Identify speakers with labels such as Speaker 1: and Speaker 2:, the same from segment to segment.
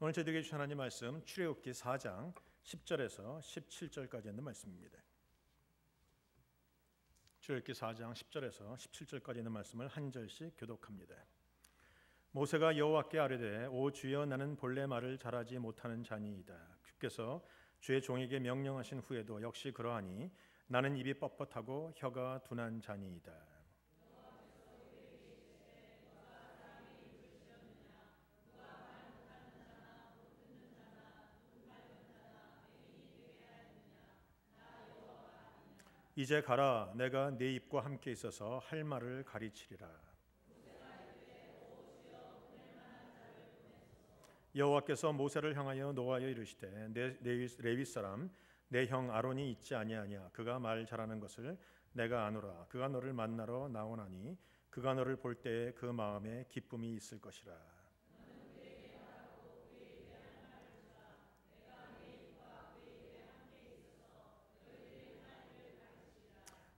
Speaker 1: 오늘 저희에게 주신 하나님 말씀 출애굽기 4장 10절에서 17절까지 있는 말씀입니다. 출애굽기 4장 10절에서 17절까지 있는 말씀을 한 절씩 교독합니다. 모세가 여호와께 아뢰되 오 주여 나는 본래 말을 잘하지 못하는 자니이다. 주께서 주의 종에게 명령하신 후에도 역시 그러하니 나는 입이 뻣뻣하고 혀가 둔한 자니이다. 이제 가라 내가 네 입과 함께 있어서 할 말을 가르치리라. 여호와께서 모세를 향하여 노하여 이르시되 레위 사람 내 형 아론이 있지 아니하냐. 그가 말 잘하는 것을 내가 아노라. 그가 너를 만나러 나오나니 그가 너를 볼 때에 그 마음에 기쁨이 있을 것이라.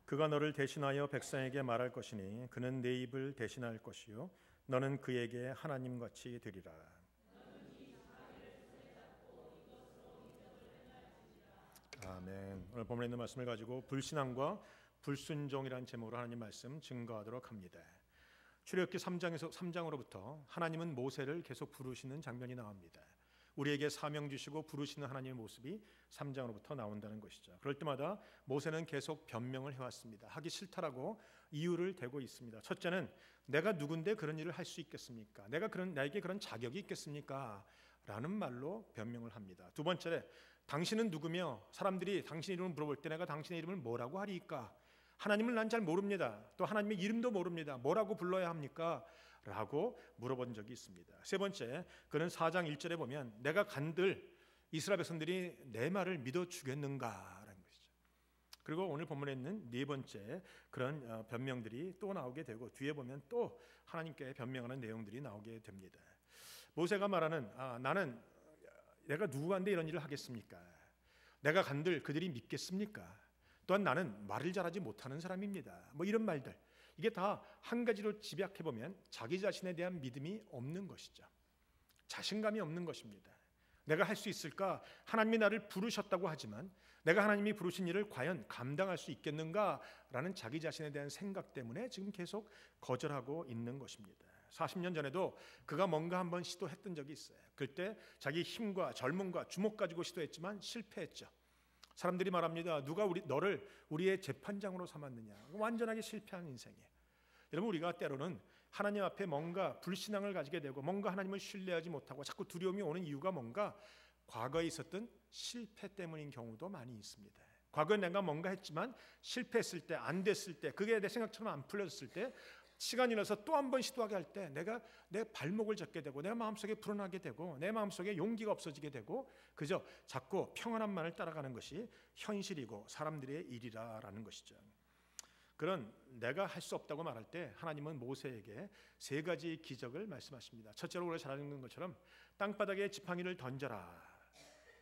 Speaker 1: 그가 너를 대신하여 백성에게 말할 것이니 그는 내 입을 대신할 것이요 너는 그에게 하나님같이 되리라. 아멘. 오늘 본문에 있는 말씀을 가지고 불신앙과 불순종이라는 제목으로 하나님 말씀 증거하도록 합니다. 출애굽기 3장으로부터 하나님은 모세를 계속 부르시는 장면이 나옵니다. 우리에게 사명 주시고 부르시는 하나님의 모습이 3장으로부터 나온다는 것이죠. 그럴 때마다 모세는 계속 변명을 해왔습니다. 하기 싫다라고 이유를 대고 있습니다. 첫째는 내가 누군데 그런 일을 할 수 있겠습니까? 나에게 그런 자격이 있겠습니까? 라는 말로 변명을 합니다. 두 번째, 당신은 누구며 사람들이 당신 이름을 물어볼 때 내가 당신의 이름을 뭐라고 하리까? 하나님을 난 잘 모릅니다. 또 하나님의 이름도 모릅니다. 뭐라고 불러야 합니까? 라고 물어본 적이 있습니다. 세 번째, 그는 4장 1절에 보면 내가 간들 이스라엘 백성들이 내 말을 믿어주겠는가라는 것이죠. 그리고 오늘 본문에 있는 네 번째 그런 변명들이 또 나오게 되고 뒤에 보면 또 하나님께 변명하는 내용들이 나오게 됩니다. 모세가 말하는 나는 내가 누구한테 이런 일을 하겠습니까? 내가 간들 그들이 믿겠습니까? 또한 나는 말을 잘하지 못하는 사람입니다. 뭐 이런 말들, 이게 다 한 가지로 집약해 보면 자기 자신에 대한 믿음이 없는 것이죠. 자신감이 없는 것입니다. 내가 할 수 있을까? 하나님이 나를 부르셨다고 하지만 내가 하나님이 부르신 일을 과연 감당할 수 있겠는가라는 자기 자신에 대한 생각 때문에 지금 계속 거절하고 있는 것입니다. 40년 전에도 그가 뭔가 한번 시도했던 적이 있어요. 그때 자기 힘과 젊음과 주목 가지고 시도했지만 실패했죠. 사람들이 말합니다. 누가 너를 우리의 재판장으로 삼았느냐. 완전하게 실패한 인생이에요. 여러분, 우리가 때로는 하나님 앞에 뭔가 불신앙을 가지게 되고 뭔가 하나님을 신뢰하지 못하고 자꾸 두려움이 오는 이유가 뭔가 과거에 있었던 실패 때문인 경우도 많이 있습니다. 과거에 내가 뭔가 했지만 실패했을 때, 안 됐을 때, 그게 내 생각처럼 안 풀렸을 때, 시간이 나서 또 한 번 시도하게 할 때 내가 내 발목을 잡게 되고 내 마음속에 불안하게 되고 내 마음속에 용기가 없어지게 되고 그저 자꾸 평안함만을 따라가는 것이 현실이고 사람들의 일이라는 것이죠. 그런 내가 할 수 없다고 말할 때 하나님은 모세에게 세 가지 기적을 말씀하십니다. 첫째로 우리가 잘 아는 것처럼 땅바닥에 지팡이를 던져라.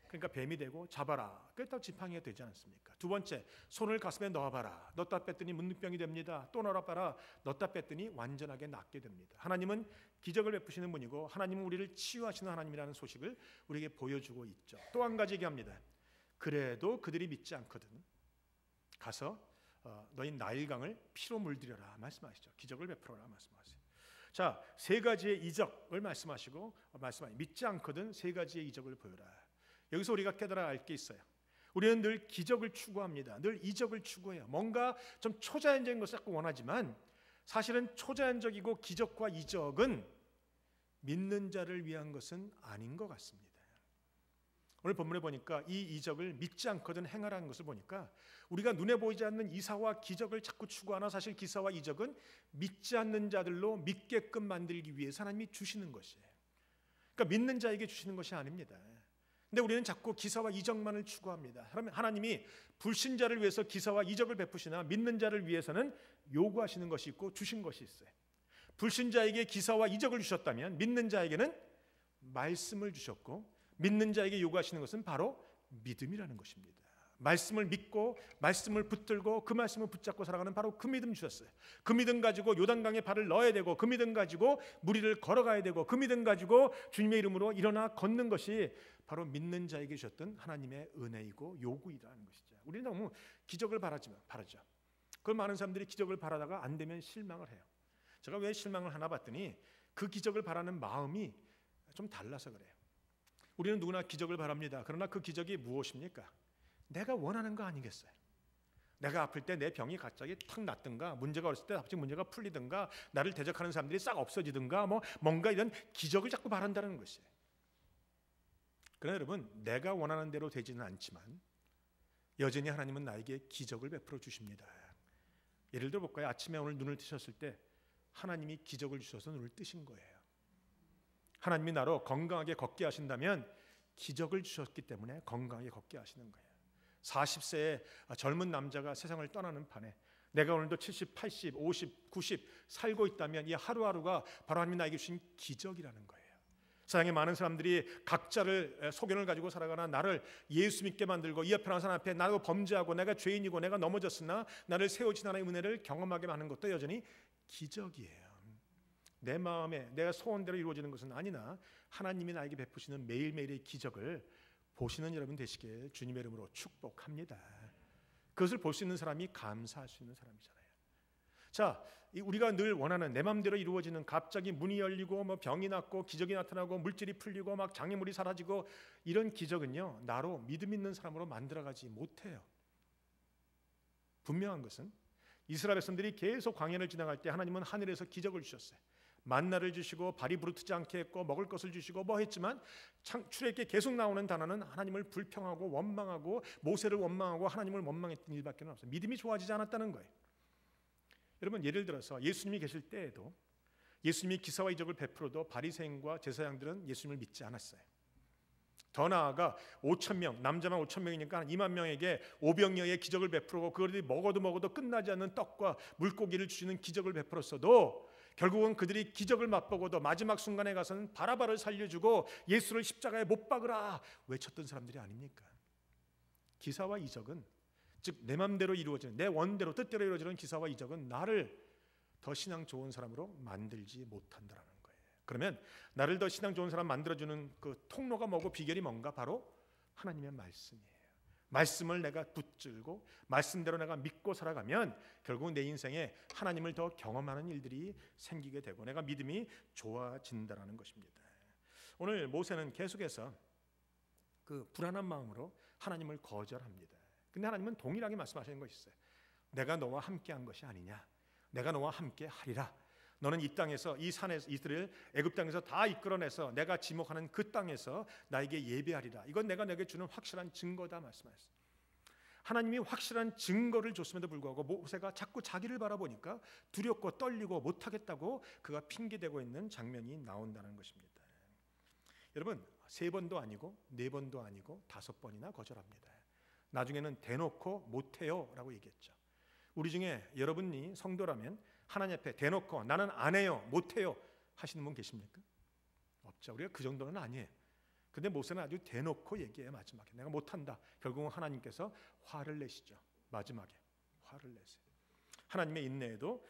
Speaker 1: 그러니까 뱀이 되고 잡아라. 그게 딱 지팡이가 되지 않습니까? 두 번째, 손을 가슴에 넣어봐라. 넣었다 뺐더니 문둥병이 됩니다. 또 넣어봐라. 넣었다 뺐더니 완전하게 낫게 됩니다. 하나님은 기적을 베푸시는 분이고 하나님은 우리를 치유하시는 하나님이라는 소식을 우리에게 보여주고 있죠. 또 한 가지 얘기합니다. 그래도 그들이 믿지 않거든. 가서 너희 나일강을 피로 물들여라 말씀하시죠. 기적을 베풀어라 말씀하세요. 자, 세 가지의 이적을 말씀하시고 믿지 않거든 세 가지의 이적을 보여라. 여기서 우리가 깨달아야 할 게 있어요. 우리는 늘 기적을 추구합니다. 늘 이적을 추구해요. 뭔가 좀 초자연적인 것을 자꾸 원하지만 사실은 초자연적이고 기적과 이적은 믿는 자를 위한 것은 아닌 것 같습니다. 오늘 본문에 보니까 이 이적을 믿지 않거든 행하라는 것을 보니까 우리가 눈에 보이지 않는 이사와 기적을 자꾸 추구하나 사실 기사와 이적은 믿지 않는 자들로 믿게끔 만들기 위해서 하나님이 주시는 것이에요. 그러니까 믿는 자에게 주시는 것이 아닙니다. 근데 우리는 자꾸 기사와 이적만을 추구합니다. 그러면 하나님이 불신자를 위해서 기사와 이적을 베푸시나 믿는 자를 위해서는 요구하시는 것이 있고 주신 것이 있어요. 불신자에게 기사와 이적을 주셨다면 믿는 자에게는 말씀을 주셨고 믿는 자에게 요구하시는 것은 바로 믿음이라는 것입니다. 말씀을 믿고 말씀을 붙들고 그 말씀을 붙잡고 살아가는 바로 그 믿음 주셨어요. 그 믿음 가지고 요단강에 발을 넣어야 되고, 그 믿음 가지고 무리를 걸어가야 되고, 그 믿음 가지고 주님의 이름으로 일어나 걷는 것이 바로 믿는 자에게 주셨던 하나님의 은혜이고 요구이라는 것이죠. 우리는 너무 기적을 바라죠. 그 많은 사람들이 기적을 바라다가 안 되면 실망을 해요. 제가 왜 실망을 하나 봤더니 그 기적을 바라는 마음이 좀 달라서 그래요. 우리는 누구나 기적을 바랍니다. 그러나 그 기적이 무엇입니까? 내가 원하는 거 아니겠어요? 내가 아플 때 내 병이 갑자기 탁 낫든가, 문제가 없을 때 갑자기 문제가 풀리든가, 나를 대적하는 사람들이 싹 없어지든가, 뭔가 이런 기적을 자꾸 바란다는 것이에요. 그러나 여러분, 내가 원하는 대로 되지는 않지만 여전히 하나님은 나에게 기적을 베풀어 주십니다. 예를 들어 볼까요? 아침에 오늘 눈을 뜨셨을 때 하나님이 기적을 주셔서 눈을 뜨신 거예요. 하나님이 나로 건강하게 걷게 하신다면 기적을 주셨기 때문에 건강하게 걷게 하시는 거예요. 40세의 젊은 남자가 세상을 떠나는 판에 내가 오늘도 70, 80, 50, 90 살고 있다면 이 하루하루가 바로 하나님이 나에게 주신 기적이라는 거예요. 세상에 많은 사람들이 각자를 소견을 가지고 살아가나 나를 예수 믿게 만들고 이 앞에 나온 사람 앞에 나도 범죄하고 내가 죄인이고 내가 넘어졌으나 나를 세우신 하나님의 은혜를 경험하게 하는 것도 여전히 기적이에요. 내 마음에 내가 소원대로 이루어지는 것은 아니나 하나님이 나에게 베푸시는 매일매일의 기적을 보시는 여러분 되시길 주님의 이름으로 축복합니다. 그것을 볼 수 있는 사람이 감사할 수 있는 사람이잖아요. 자, 우리가 늘 원하는 내 마음대로 이루어지는 갑자기 문이 열리고 병이 낫고 기적이 나타나고 물질이 풀리고 막 장애물이 사라지고 이런 기적은요, 나로 믿음 있는 사람으로 만들어가지 못해요. 분명한 것은 이스라엘 백성들이 계속 광야를 지나갈 때 하나님은 하늘에서 기적을 주셨어요. 만나를 주시고 발이 부르트지 않게 했고 먹을 것을 주시고 했지만 출애굽기에 계속 나오는 단어는 하나님을 불평하고 원망하고 모세를 원망하고 하나님을 원망했던 일밖에 없어요. 믿음이 좋아지지 않았다는 거예요. 여러분, 예를 들어서 예수님이 계실 때에도 예수님이 기사와 이적을 베풀어도 바리새인과 제사장들은 예수님을 믿지 않았어요. 더 나아가 5,000명, 남자만 5,000명이니까 한 2만 명에게 오병이어의 기적을 베풀고 그들이 먹어도 끝나지 않는 떡과 물고기를 주시는 기적을 베풀었어도 결국은 그들이 기적을 맛보고도 마지막 순간에 가서는 바라바를 살려주고 예수를 십자가에 못 박으라 외쳤던 사람들이 아닙니까? 기사와 이적은, 즉 내 맘대로 이루어지는, 내 원대로 뜻대로 이루어지는 기사와 이적은 나를 더 신앙 좋은 사람으로 만들지 못한다라는 거예요. 그러면 나를 더 신앙 좋은 사람 만들어주는 그 통로가 뭐고 비결이 뭔가? 바로 하나님의 말씀이에요. 말씀을 내가 붙들고 말씀대로 내가 믿고 살아가면 결국 내 인생에 하나님을 더 경험하는 일들이 생기게 되고 내가 믿음이 좋아진다라는 것입니다. 오늘 모세는 계속해서 그 불안한 마음으로 하나님을 거절합니다. 근데 하나님은 동일하게 말씀하시는 것이 있어요. 내가 너와 함께한 것이 아니냐? 내가 너와 함께 하리라. 너는 이 땅에서, 이 산에서, 이들을 애굽 땅에서 다 이끌어내서 내가 지목하는 그 땅에서 나에게 예배하리라. 이건 내가 너에게 주는 확실한 증거다 말씀하셨어요. 하나님이 확실한 증거를 줬음에도 불구하고 모세가 자꾸 자기를 바라보니까 두렵고 떨리고 못하겠다고 그가 핑계대고 있는 장면이 나온다는 것입니다. 여러분, 3번도 아니고 4번도 아니고 5번이나 거절합니다. 나중에는 대놓고 못해요 라고 얘기했죠. 우리 중에 여러분이 성도라면 하나님 앞에 대놓고 나는 안 해요, 못해요 하시는 분 계십니까? 없죠. 우리가 그 정도는 아니에요. 근데 모세는 아주 대놓고 얘기해요. 마지막에 내가 못한다. 결국은 하나님께서 화를 내시죠. 마지막에 화를 내세요. 하나님의 인내에도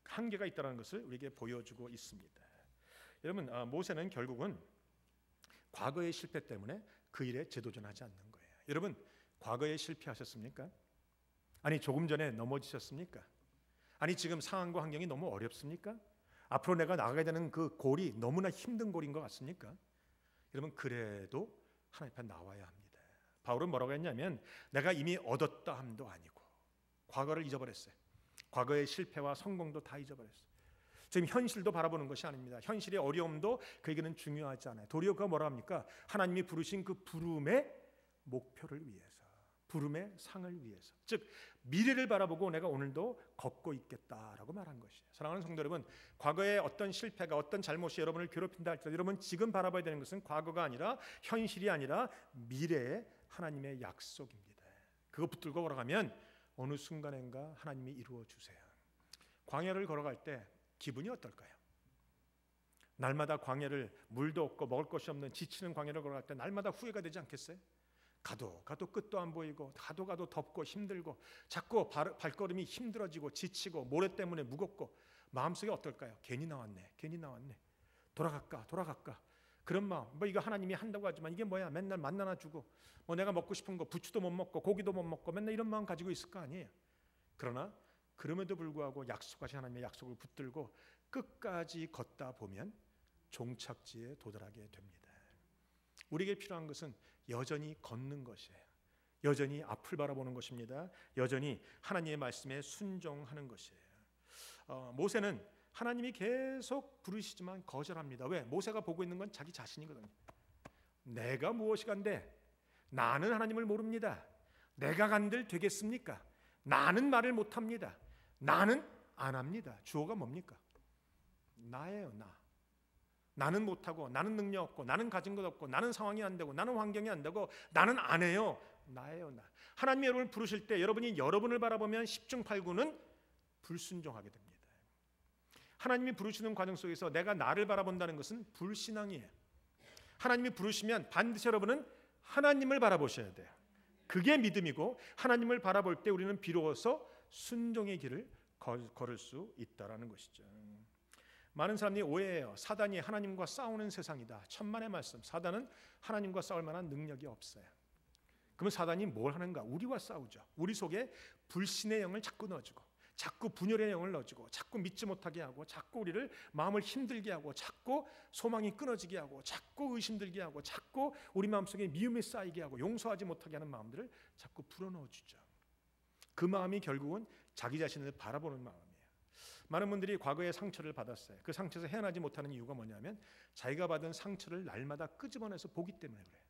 Speaker 1: 한계가 있다는 것을 우리에게 보여주고 있습니다. 여러분, 모세는 결국은 과거의 실패 때문에 그 일에 재도전하지 않는 거예요. 여러분, 과거에 실패하셨습니까? 아니, 조금 전에 넘어지셨습니까? 아니, 지금 상황과 환경이 너무 어렵습니까? 앞으로 내가 나가게 되는 그 골이 너무나 힘든 골인 것 같습니까? 여러분, 그래도 하나님 앞에 나와야 합니다. 바울은 뭐라고 했냐면 내가 이미 얻었다 함도 아니고 과거를 잊어버렸어요. 과거의 실패와 성공도 다 잊어버렸어요. 지금 현실도 바라보는 것이 아닙니다. 현실의 어려움도 그에게는 중요하지 않아요. 도리어 그가 뭐라 합니까? 하나님이 부르신 그 부름의 목표를 위해서, 부름의 상을 위해서, 즉 미래를 바라보고 내가 오늘도 걷고 있겠다라고 말한 것이에요. 사랑하는 성도 여러분, 과거의 어떤 실패가, 어떤 잘못이 여러분을 괴롭힌다 할지라도 여러분 지금 바라봐야 되는 것은 과거가 아니라, 현실이 아니라 미래의 하나님의 약속입니다. 그거 붙들고 걸어가면 어느 순간인가 하나님이 이루어 주세요. 광야를 걸어갈 때 기분이 어떨까요? 날마다 광야를, 물도 없고 먹을 것이 없는 지치는 광야를 걸어갈 때 날마다 후회가 되지 않겠어요? 가도 끝도 안 보이고 가도 덥고 힘들고 자꾸 발걸음이 힘들어지고 지치고 모래 때문에 무겁고 마음속에 어떨까요? 괜히 나왔네. 돌아갈까? 그런 마음. 뭐 이거 하나님이 한다고 하지만 이게 뭐야? 맨날 만나나 주고 뭐 내가 먹고 싶은 거 부추도 못 먹고 고기도 못 먹고 맨날 이런 마음 가지고 있을 거 아니에요. 그러나 그럼에도 불구하고 약속하신 하나님의 약속을 붙들고 끝까지 걷다 보면 종착지에 도달하게 됩니다. 우리에게 필요한 것은 여전히 걷는 것이에요. 여전히 앞을 바라보는 것입니다. 여전히 하나님의 말씀에 순종하는 것이에요. 모세는 하나님이 계속 부르시지만 거절합니다. 왜? 모세가 보고 있는 건 자기 자신이거든요. 내가 무엇이간데 나는 하나님을 모릅니다. 내가 간들 되겠습니까? 나는 말을 못합니다. 나는 안 합니다. 주어가 뭡니까? 나예요. 나는 못하고 나는 능력 없고 나는 가진 것 없고 나는 상황이 안 되고 나는 환경이 안 되고 나는 안 해요. 나예요. 하나님이 여러분을 부르실 때 여러분이 여러분을 바라보면 10중 8구는 불순종하게 됩니다. 하나님이 부르시는 과정 속에서 내가 나를 바라본다는 것은 불신앙이에요. 하나님이 부르시면 반드시 여러분은 하나님을 바라보셔야 돼요. 그게 믿음이고 하나님을 바라볼 때 우리는 비로소 순종의 길을 걸을 수 있다라는 것이죠. 많은 사람들이 오해해요. 사단이 하나님과 싸우는 세상이다. 천만의 말씀. 사단은 하나님과 싸울 만한 능력이 없어요. 그러면 사단이 뭘 하는가? 우리와 싸우죠. 우리 속에 불신의 영을 자꾸 넣어주고 자꾸 분열의 영을 넣어주고 자꾸 믿지 못하게 하고 자꾸 우리를 마음을 힘들게 하고 자꾸 소망이 끊어지게 하고 자꾸 의심들게 하고 자꾸 우리 마음속에 미움이 쌓이게 하고 용서하지 못하게 하는 마음들을 자꾸 불어넣어주죠. 그 마음이 결국은 자기 자신을 바라보는 마음이에요. 많은 분들이 과거에 상처를 받았어요. 그 상처에서 헤어나지 못하는 이유가 뭐냐면 자기가 받은 상처를 날마다 끄집어내서 보기 때문에 그래요.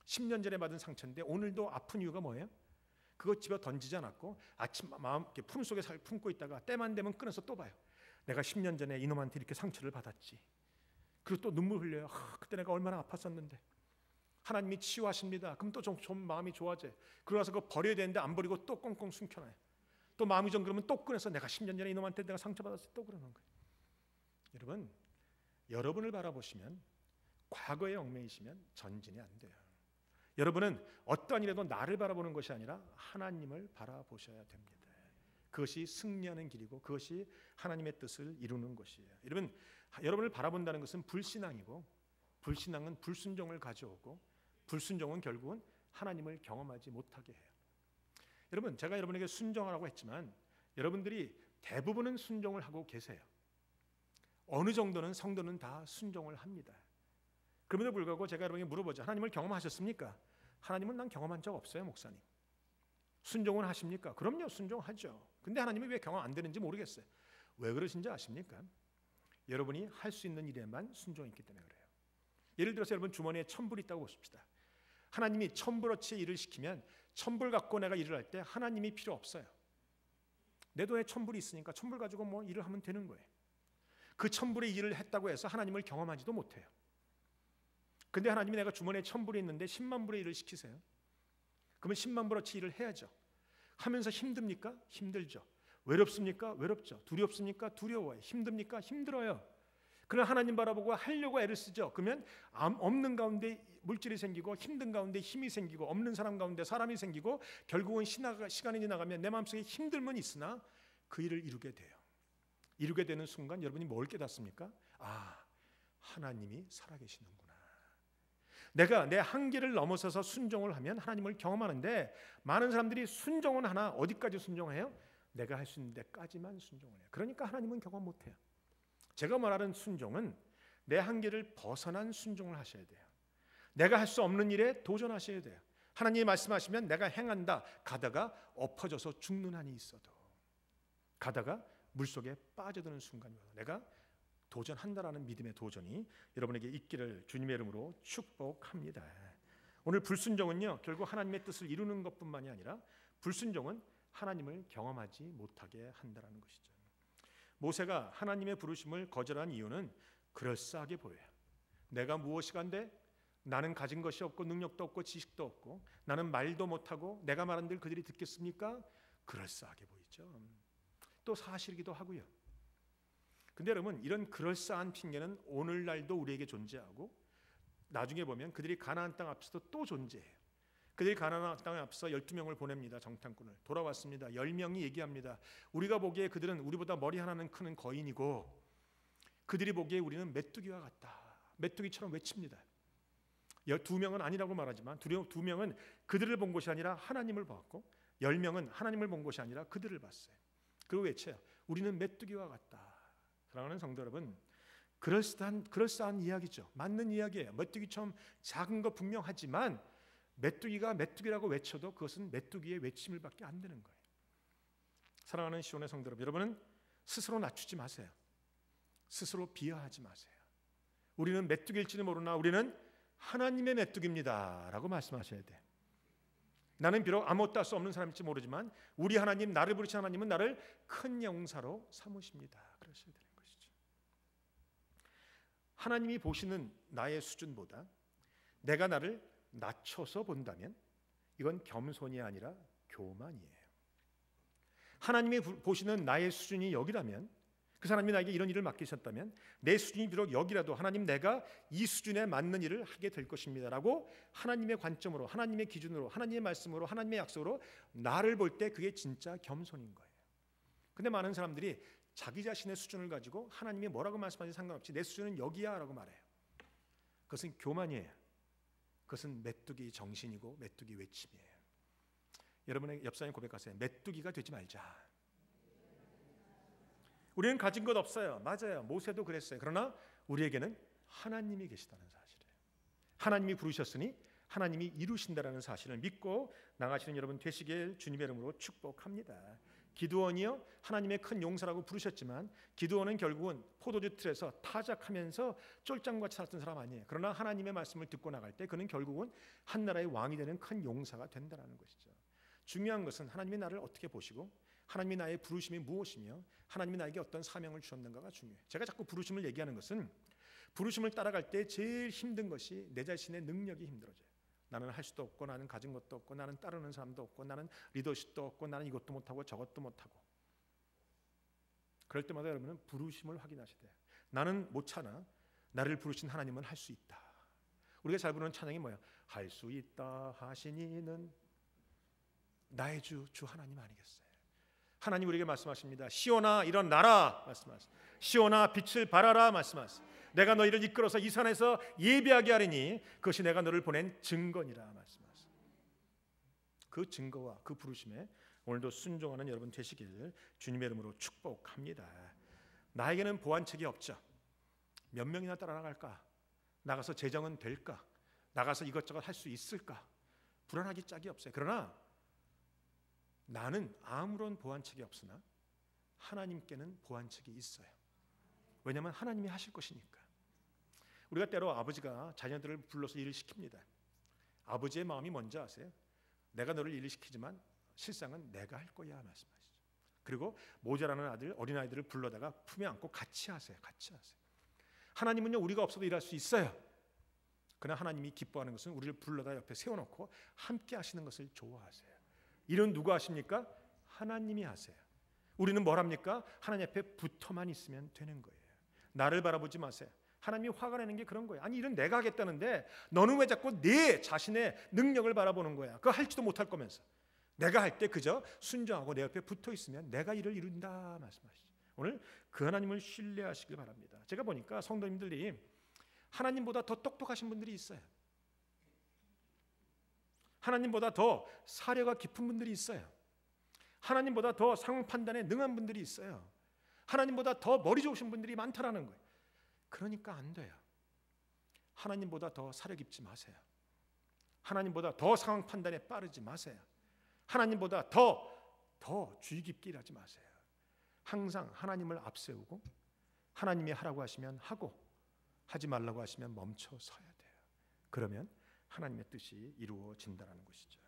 Speaker 1: 10년 전에 받은 상처인데 오늘도 아픈 이유가 뭐예요? 그거 집어 던지지 않았고 아침 마음 이렇게 품속에 살 품고 있다가 때만 되면 꺼내서 또 봐요. 내가 10년 전에 이놈한테 이렇게 상처를 받았지. 그리고 또 눈물 흘려요. 그때 내가 얼마나 아팠었는데. 하나님이 치유하십니다. 그럼 또 좀 마음이 좋아져요. 그러고 나서 그거 버려야 되는데 안 버리고 또 꽁꽁 숨겨놔요. 또 마음이 좀 그러면 또 꺼내서 내가 10년 전에 이놈한테 내가 상처받았을 때 또 그러는 거예요. 여러분, 여러분을 바라보시면 과거에 얽매이시면 전진이 안 돼요. 여러분은 어떠한 일에도 나를 바라보는 것이 아니라 하나님을 바라보셔야 됩니다. 그것이 승리하는 길이고 그것이 하나님의 뜻을 이루는 것이에요. 여러분을 바라본다는 것은 불신앙이고 불신앙은 불순종을 가져오고 불순종은 결국은 하나님을 경험하지 못하게 해요. 여러분, 제가 여러분에게 순종하라고 했지만 여러분들이 대부분은 순종을 하고 계세요. 어느 정도는 성도는 다 순종을 합니다. 그럼에도 불구하고 제가 여러분에게 물어보죠. 하나님을 경험하셨습니까? 하나님은 난 경험한 적 없어요, 목사님. 순종은 하십니까? 그럼요, 순종하죠. 근데 하나님이 왜 경험 안 되는지 모르겠어요. 왜 그러신지 아십니까? 여러분이 할 수 있는 일에만 순종했기 때문에 그래요. 예를 들어서 여러분 주머니에 1,000불이 있다고 보십시다. 하나님이 1,000불어치 일을 시키면 1,000불 갖고 내가 일을 할 때 하나님이 필요 없어요. 내 돈에 1,000불이 있으니까 1,000불 가지고 뭐 일을 하면 되는 거예요. 그 1,000불의 일을 했다고 해서 하나님을 경험하지도 못해요. 근데 하나님이 내가 주머니에 1,000불이 있는데 10만 불의 일을 시키세요. 그러면 10만 불어치 일을 해야죠. 하면서 힘듭니까? 힘들죠. 외롭습니까? 외롭죠. 두렵습니까? 두려워요. 힘듭니까? 힘들어요. 그러나 하나님 바라보고 하려고 애를 쓰죠. 그러면 없는 가운데 물질이 생기고 힘든 가운데 힘이 생기고 없는 사람 가운데 사람이 생기고 결국은 시간이 지나가면 내 마음속에 힘들면 있으나 그 일을 이루게 돼요. 이루게 되는 순간 여러분이 뭘 깨닫습니까? 아, 하나님이 살아계시는구나. 내가 내 한계를 넘어서서 순종을 하면 하나님을 경험하는데 많은 사람들이 순종은 하나 어디까지 순종해요? 내가 할 수 있는 데까지만 순종을 해요. 그러니까 하나님은 경험 못해요. 제가 말하는 순종은 내 한계를 벗어난 순종을 하셔야 돼요. 내가 할 수 없는 일에 도전하셔야 돼요. 하나님이 말씀하시면 내가 행한다. 가다가 엎어져서 죽는 한이 있어도 가다가 물속에 빠져드는 순간이 와서 내가 도전한다라는 믿음의 도전이 여러분에게 있기를 주님의 이름으로 축복합니다. 오늘 불순종은요, 결국 하나님의 뜻을 이루는 것뿐만이 아니라 불순종은 하나님을 경험하지 못하게 한다라는 것이죠. 모세가 하나님의 부르심을 거절한 이유는 그럴싸하게 보여요. 내가 무엇이간데 나는 가진 것이 없고 능력도 없고 지식도 없고 나는 말도 못하고 내가 말한 들 그들이 듣겠습니까? 그럴싸하게 보이죠. 또 사실이기도 하고요. 근데 여러분, 이런 그럴싸한 핑계는 오늘날도 우리에게 존재하고 나중에 보면 그들이 가나안 땅 앞에서도 또 존재해요. 그들이 가나안 땅에 앞서 12명을 보냅니다. 정탐꾼을. 돌아왔습니다. 10명이 얘기합니다. 우리가 보기에 그들은 우리보다 머리 하나는 큰 거인이고 그들이 보기에 우리는 메뚜기와 같다. 메뚜기처럼 외칩니다. 12명은 아니라고 말하지만 2명은 그들을 본 것이 아니라 하나님을 봤고 10명은 하나님을 본 것이 아니라 그들을 봤어요. 그리고 외쳐요. 우리는 메뚜기와 같다. 사랑하는 성도 여러분, 그럴싸한 이야기죠. 맞는 이야기예요. 메뚜기처럼 작은 거 분명하지만 메뚜기가 메뚜기라고 외쳐도 그것은 메뚜기의 외침을 밖에 안 되는 거예요. 사랑하는 시온의 성도 여러분, 스스로 낮추지 마세요. 스스로 비하하지 마세요. 우리는 메뚜기일지는 모르나 우리는 하나님의 메뚜기입니다 라고 말씀하셔야 돼요. 나는 비록 아무것도 할 수 없는 사람일지 모르지만 우리 하나님, 나를 부르신 하나님은 나를 큰 영사로 삼으십니다. 그러셔야 되는 것이죠. 하나님이 보시는 나의 수준보다 내가 나를 낮춰서 본다면 이건 겸손이 아니라 교만이에요. 하나님이 보시는 나의 수준이 여기라면, 그 사람이 나에게 이런 일을 맡기셨다면 내 수준이 비록 여기라도 하나님, 내가 이 수준에 맞는 일을 하게 될 것입니다 라고 하나님의 관점으로, 하나님의 기준으로, 하나님의 말씀으로, 하나님의 약속으로 나를 볼 때 그게 진짜 겸손인 거예요. 근데 많은 사람들이 자기 자신의 수준을 가지고 하나님이 뭐라고 말씀하는지 상관없이 내 수준은 여기야 라고 말해요. 그것은 교만이에요. 그것은 메뚜기 정신이고 메뚜기 외침이에요. 여러분의 옆 사람이 고백하세요. 메뚜기가 되지 말자. 우리는 가진 것 없어요. 맞아요. 모세도 그랬어요. 그러나 우리에게는 하나님이 계시다는 사실이에요. 하나님이 부르셨으니 하나님이 이루신다라는 사실을 믿고 나가시는 여러분 되시길 주님의 이름으로 축복합니다. 기드온이요, 하나님의 큰 용사라고 부르셨지만 기드온은 결국은 포도주 틀에서 타작하면서 쫄장같이 살았던 사람 아니에요. 그러나 하나님의 말씀을 듣고 나갈 때 그는 결국은 한 나라의 왕이 되는 큰 용사가 된다는 것이죠. 중요한 것은 하나님이 나를 어떻게 보시고 하나님이 나의 부르심이 무엇이며 하나님이 나에게 어떤 사명을 주셨는가가 중요해요. 제가 자꾸 부르심을 얘기하는 것은 부르심을 따라갈 때 제일 힘든 것이 내 자신의 능력이 힘들어져요. 나는 할 수도 없고, 나는 가진 것도 없고, 나는 따르는 사람도 없고, 나는 리더십도 없고, 나는 이것도 못하고 저것도 못하고. 그럴 때마다 여러분은 부르심을 확인하셔야 돼요. 나는 못 차나 나를 부르신 하나님은 할 수 있다. 우리가 잘 부르는 찬양이 뭐예요? 할 수 있다 하시니는 나의 주 하나님 아니겠어요? 하나님 우리에게 말씀하십니다. 시온아 일어나라 말씀하세요. 시온아 빛을 발하라 말씀하세요. 내가 너희를 이끌어서 이 산에서 예배하게 하리니 그것이 내가 너를 보낸 증거니라 말씀하세요. 그 증거와 그 부르심에 오늘도 순종하는 여러분 되시길 주님의 이름으로 축복합니다. 나에게는 보완책이 없죠. 몇 명이나 따라 나갈까? 나가서 재정은 될까? 나가서 이것저것 할 수 있을까? 불안하기 짝이 없어요. 그러나 나는 아무런 보완책이 없으나 하나님께는 보완책이 있어요. 왜냐하면 하나님이 하실 것이니까. 우리가 때로 아버지가 자녀들을 불러서 일을 시킵니다. 아버지의 마음이 뭔지 아세요? 내가 너를 일을 시키지만 실상은 내가 할 거야 말씀하시죠. 그리고 모자라는 아들, 어린아이들을 불러다가 품에 안고 같이 하세요. 같이 하세요. 하나님은요, 우리가 없어도 일할 수 있어요. 그러나 하나님이 기뻐하는 것은 우리를 불러다 옆에 세워놓고 함께 하시는 것을 좋아하세요. 일은 누가 하십니까? 하나님이 하세요. 우리는 뭘 합니까? 하나님 앞에 붙어만 있으면 되는 거예요. 나를 바라보지 마세요. 하나님이 화가 나는 게 그런 거예요. 아니 일은 내가 하겠다는데 너는 왜 자꾸 내 자신의 능력을 바라보는 거야? 그거 할지도 못할 거면서. 내가 할 때 그저 순종하고 내 옆에 붙어 있으면 내가 일을 이룬다 말씀하시죠. 오늘 그 하나님을 신뢰하시길 바랍니다. 제가 보니까 성도님들이 하나님보다 더 똑똑하신 분들이 있어요. 하나님보다 더 사려가 깊은 분들이 있어요. 하나님보다 더 상황 판단에 능한 분들이 있어요. 하나님보다 더 머리 좋으신 분들이 많다라는 거예요. 그러니까 안 돼요. 하나님보다 더 사려 깊지 마세요. 하나님보다 더 상황 판단에 빠르지 마세요. 하나님보다 더 주의 깊게 일하지 마세요. 항상 하나님을 앞세우고 하나님이 하라고 하시면 하고 하지 말라고 하시면 멈춰 서야 돼요. 그러면 하나님의 뜻이 이루어진다는 것이죠.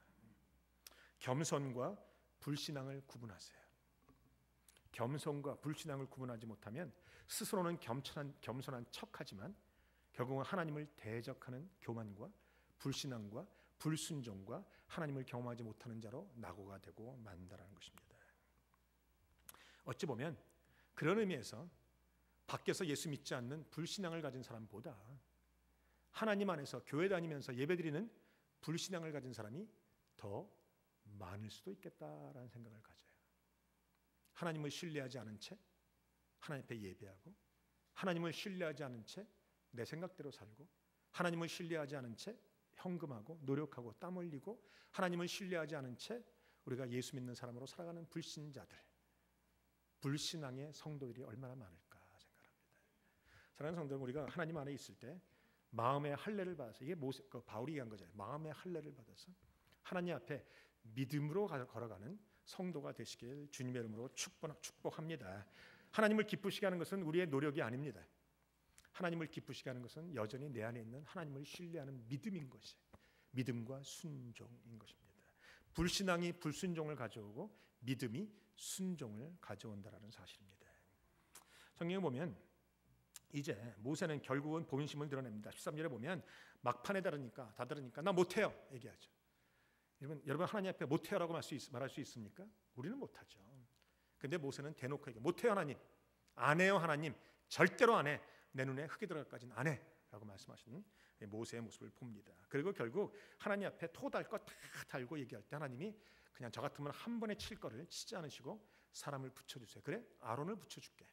Speaker 1: 겸손과 불신앙을 구분하세요. 겸손과 불신앙을 구분하지 못하면 스스로는 겸손한 척하지만 결국은 하나님을 대적하는 교만과 불신앙과 불순종과 하나님을 경험하지 못하는 자로 낙오가 되고 만다라는 것입니다. 어찌 보면 그런 의미에서 밖에서 예수 믿지 않는 불신앙을 가진 사람보다 하나님 안에서 교회 다니면서 예배드리는 불신앙을 가진 사람이 더 많을 수도 있겠다라는 생각을 가져요. 하나님을 신뢰하지 않은 채 하나님 앞에 예배하고, 하나님을 신뢰하지 않은 채 내 생각대로 살고, 하나님을 신뢰하지 않은 채 헌금하고 노력하고 땀 흘리고, 하나님을 신뢰하지 않은 채 우리가 예수 믿는 사람으로 살아가는 불신자들, 불신앙의 성도들이 얼마나 많을까 생각합니다. 사랑하는 성도 여러분, 우리가 하나님 안에 있을 때 마음의 할례를 받아서, 이게 바울이 얘기한 거잖아요. 마음의 할례를 받아서 하나님 앞에 믿음으로 걸어가는 성도가 되시길 주님의 이름으로 축복합니다. 하나님을 기쁘시게 하는 것은 우리의 노력이 아닙니다. 하나님을 기쁘시게 하는 것은 여전히 내 안에 있는 하나님을 신뢰하는 믿음인 것이, 믿음과 순종인 것입니다. 불신앙이 불순종을 가져오고 믿음이 순종을 가져온다라는 사실입니다. 성경에 보면 이제 모세는 결국은 본심을 드러냅니다. 13절에 보면 막판에 다다르니까 나 못해요 얘기하죠. 여러분 하나님 앞에 못해요라고 말할 수 있습니까? 우리는 못하죠. 근데 모세는 대놓고 얘기해요. 못해요 하나님, 안 해요 하나님, 절대로 안 해, 내 눈에 흙이 들어갈까지는 안 해 라고 말씀하시는 모세의 모습을 봅니다. 그리고 결국 하나님 앞에 토 달 거 다 달고 얘기할 때 하나님이 그냥 저 같으면 한 번에 칠 거를 치지 않으시고 사람을 붙여주세요. 그래? 아론을 붙여줄게.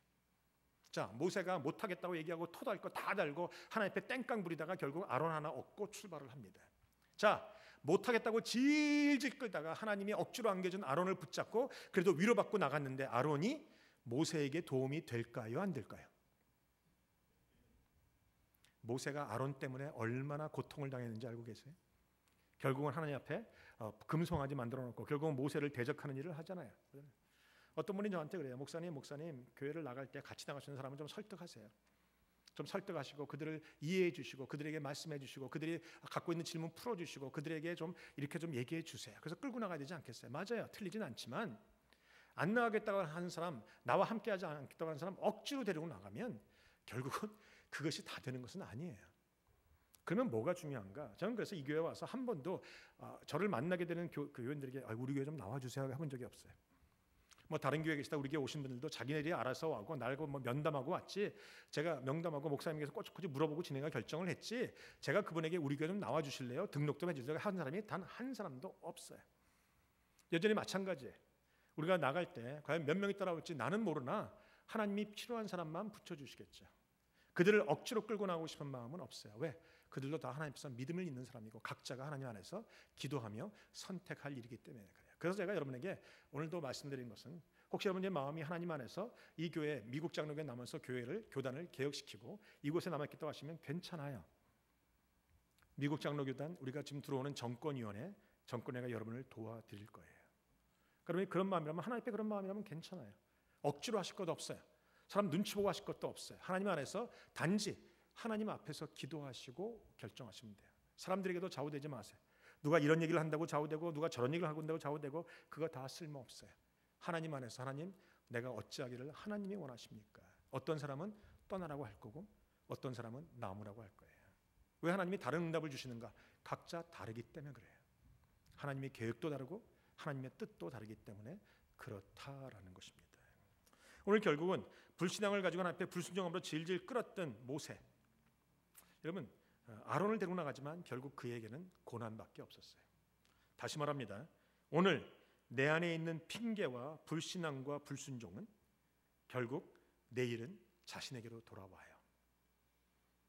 Speaker 1: 자, 모세가 못하겠다고 얘기하고 토 달 거 다 달고 하나님 앞에 땡깡 부리다가 결국 아론 하나 얻고 출발을 합니다. 자, 못하겠다고 질질 끌다가 하나님이 억지로 안겨준 아론을 붙잡고 그래도 위로받고 나갔는데 아론이 모세에게 도움이 될까요? 안 될까요? 모세가 아론 때문에 얼마나 고통을 당했는지 알고 계세요? 결국은 하나님 앞에 금송아지 만들어 놓고 결국은 모세를 대적하는 일을 하잖아요. 어떤 분이 저한테 그래요. 목사님 교회를 나갈 때 같이 나가시는 사람은 좀 설득하세요. 좀 설득하시고 그들을 이해해 주시고 그들에게 말씀해 주시고 그들이 갖고 있는 질문 풀어 주시고 그들에게 좀 이렇게 좀 얘기해 주세요. 그래서 끌고 나가야 되지 않겠어요? 맞아요. 틀리진 않지만 안 나가겠다고 하는 사람, 나와 함께하지 않겠다고 하는 사람 억지로 데리고 나가면 결국은 그것이 다 되는 것은 아니에요. 그러면 뭐가 중요한가? 저는 그래서 이 교회 와서 한 번도 저를 만나게 되는 교회원들에게 우리 교회 좀 나와주세요 해본 적이 없어요. 뭐 다른 교회 계시다 우리 교회 오신 분들도 자기네들이 알아서 와고 날고 뭐 면담하고 왔지, 제가 명담하고 목사님께서 꼬치꼬치 물어보고 진행할 결정을 했지, 제가 그분에게 우리 교회 좀 나와주실래요? 등록 좀 해주세요 한 사람이 단 한 사람도 없어요. 여전히 마찬가지예요. 우리가 나갈 때 과연 몇 명이 따라올지 나는 모르나 하나님이 필요한 사람만 붙여주시겠죠. 그들을 억지로 끌고 나오고 싶은 마음은 없어요. 왜? 그들도 다 하나님께서 믿음을 있는 사람이고 각자가 하나님 안에서 기도하며 선택할 일이기 때문에 그래요. 그래서 제가 여러분에게 오늘도 말씀드린 것은, 혹시 여러분의 마음이 하나님 안에서 이 교회 미국 장로교에 남아서 교단을 개혁시키고 이곳에 남아있겠다고 하시면 괜찮아요. 미국 장로교단, 우리가 지금 들어오는 정권위원회가 여러분을 도와드릴 거예요. 그러면 그런 마음이라면, 하나님 앞에 그런 마음이라면 괜찮아요. 억지로 하실 것도 없어요. 사람 눈치 보고 하실 것도 없어요. 하나님 안에서 단지 하나님 앞에서 기도하시고 결정하시면 돼요. 사람들에게도 좌우되지 마세요. 누가 이런 얘기를 한다고 좌우되고 누가 저런 얘기를 하고 한다고 좌우되고 그거 다 쓸모없어요. 하나님 안에서 하나님, 내가 어찌하기를 하나님이 원하십니까? 어떤 사람은 떠나라고 할 거고 어떤 사람은 남으라고 할 거예요. 왜 하나님이 다른 응답을 주시는가? 각자 다르기 때문에 그래요. 하나님의 계획도 다르고 하나님의 뜻도 다르기 때문에 그렇다라는 것입니다. 오늘 결국은 불신앙을 가지고 하나님 앞에 불순종함으로 질질 끌었던 모세, 여러분 아론을 데리고 나가지만 결국 그에게는 고난밖에 없었어요. 다시 말합니다. 오늘 내 안에 있는 핑계와 불신앙과 불순종은 결국 내일은 자신에게로 돌아와요.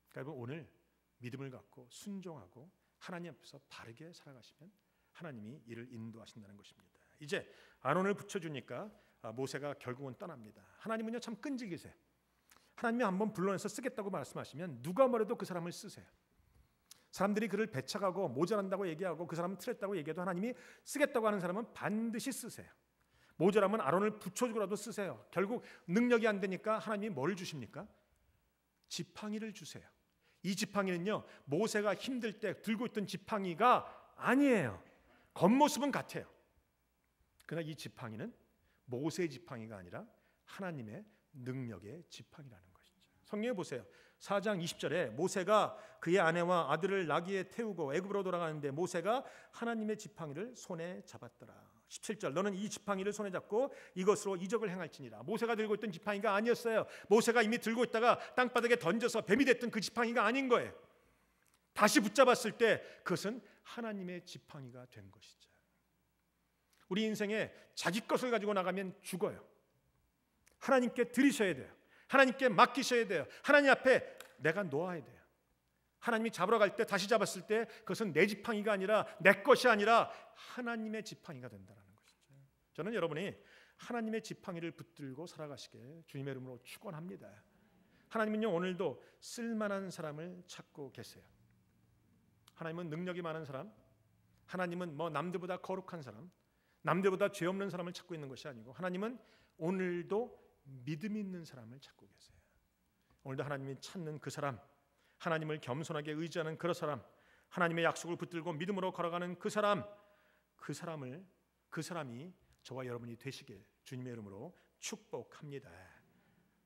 Speaker 1: 그러니까 오늘 믿음을 갖고 순종하고 하나님 앞에서 바르게 살아가시면 하나님이 이를 인도하신다는 것입니다. 이제 아론을 붙여주니까 모세가 결국은 떠납니다. 하나님은요 참 끈질기세요. 하나님이 한번 불러내서 쓰겠다고 말씀하시면 누가 뭐래도 그 사람을 쓰세요. 사람들이 그를 배척하고 모자란다고 얘기하고 그 사람은 틀렸다고 얘기해도 하나님이 쓰겠다고 하는 사람은 반드시 쓰세요. 모자라면 아론을 붙여주고라도 쓰세요. 결국 능력이 안 되니까 하나님이 뭘 주십니까? 지팡이를 주세요. 이 지팡이는요 모세가 힘들 때 들고 있던 지팡이가 아니에요. 겉모습은 같아요. 그러나 이 지팡이는 모세의 지팡이가 아니라 하나님의 능력의 지팡이라는 것이죠. 성경에 보세요. 4장 20절에 모세가 그의 아내와 아들을 나귀에 태우고 애굽으로 돌아가는데 모세가 하나님의 지팡이를 손에 잡았더라. 17절, 너는 이 지팡이를 손에 잡고 이것으로 이적을 행할지니라. 모세가 들고 있던 지팡이가 아니었어요. 모세가 이미 들고 있다가 땅바닥에 던져서 뱀이 됐던 그 지팡이가 아닌 거예요. 다시 붙잡았을 때 그것은 하나님의 지팡이가 된 것이죠. 우리 인생에 자기 것을 가지고 나가면 죽어요. 하나님께 드리셔야 돼요. 하나님께 맡기셔야 돼요. 하나님 앞에 내가 놓아야 돼요. 하나님이 잡으러 갈 때, 다시 잡았을 때 그것은 내 지팡이가 아니라, 내 것이 아니라 하나님의 지팡이가 된다는 것이죠. 저는 여러분이 하나님의 지팡이를 붙들고 살아가시게 주님의 이름으로 축원합니다. 하나님은요, 오늘도 쓸만한 사람을 찾고 계세요. 하나님은 능력이 많은 사람, 하나님은 남들보다 거룩한 사람, 남들보다 죄 없는 사람을 찾고 있는 것이 아니고, 하나님은 오늘도 믿음 있는 사람을 찾고 계세요. 오늘도 하나님이 찾는 그 사람, 하나님을 겸손하게 의지하는 그 사람, 하나님의 약속을 붙들고 믿음으로 걸어가는 그 사람이 저와 여러분이 되시길 주님의 이름으로 축복합니다.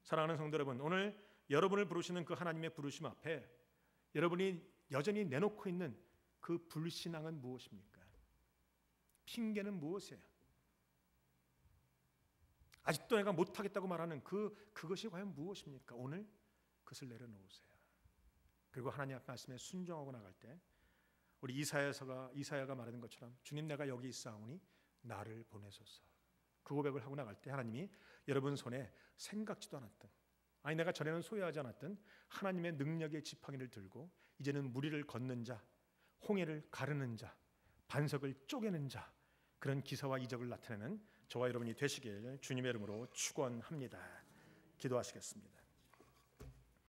Speaker 1: 사랑하는 성도 여러분, 오늘 여러분을 부르시는 그 하나님의 부르심 앞에 여러분이 여전히 내놓고 있는 그 불신앙은 무엇입니까? 핑계는 무엇이에요? 아직도 내가 못하겠다고 말하는 그것이 과연 무엇입니까? 오늘 그것을 내려놓으세요. 그리고 하나님 앞 말씀에 순종하고 나갈 때 우리 이사야가 말하는 것처럼 주님, 내가 여기 있사오니 나를 보내소서. 그 고백을 하고 나갈 때 하나님이 여러분 손에 생각지도 않았던, 아니 내가 전에는 소유하지 않았던 하나님의 능력의 지팡이를 들고 이제는 무리를 걷는 자, 홍해를 가르는 자, 반석을 쪼개는 자, 그런 기사와 이적을 나타내는 저와 여러분이 되시길 주님의 이름으로 축원합니다. 기도하시겠습니다.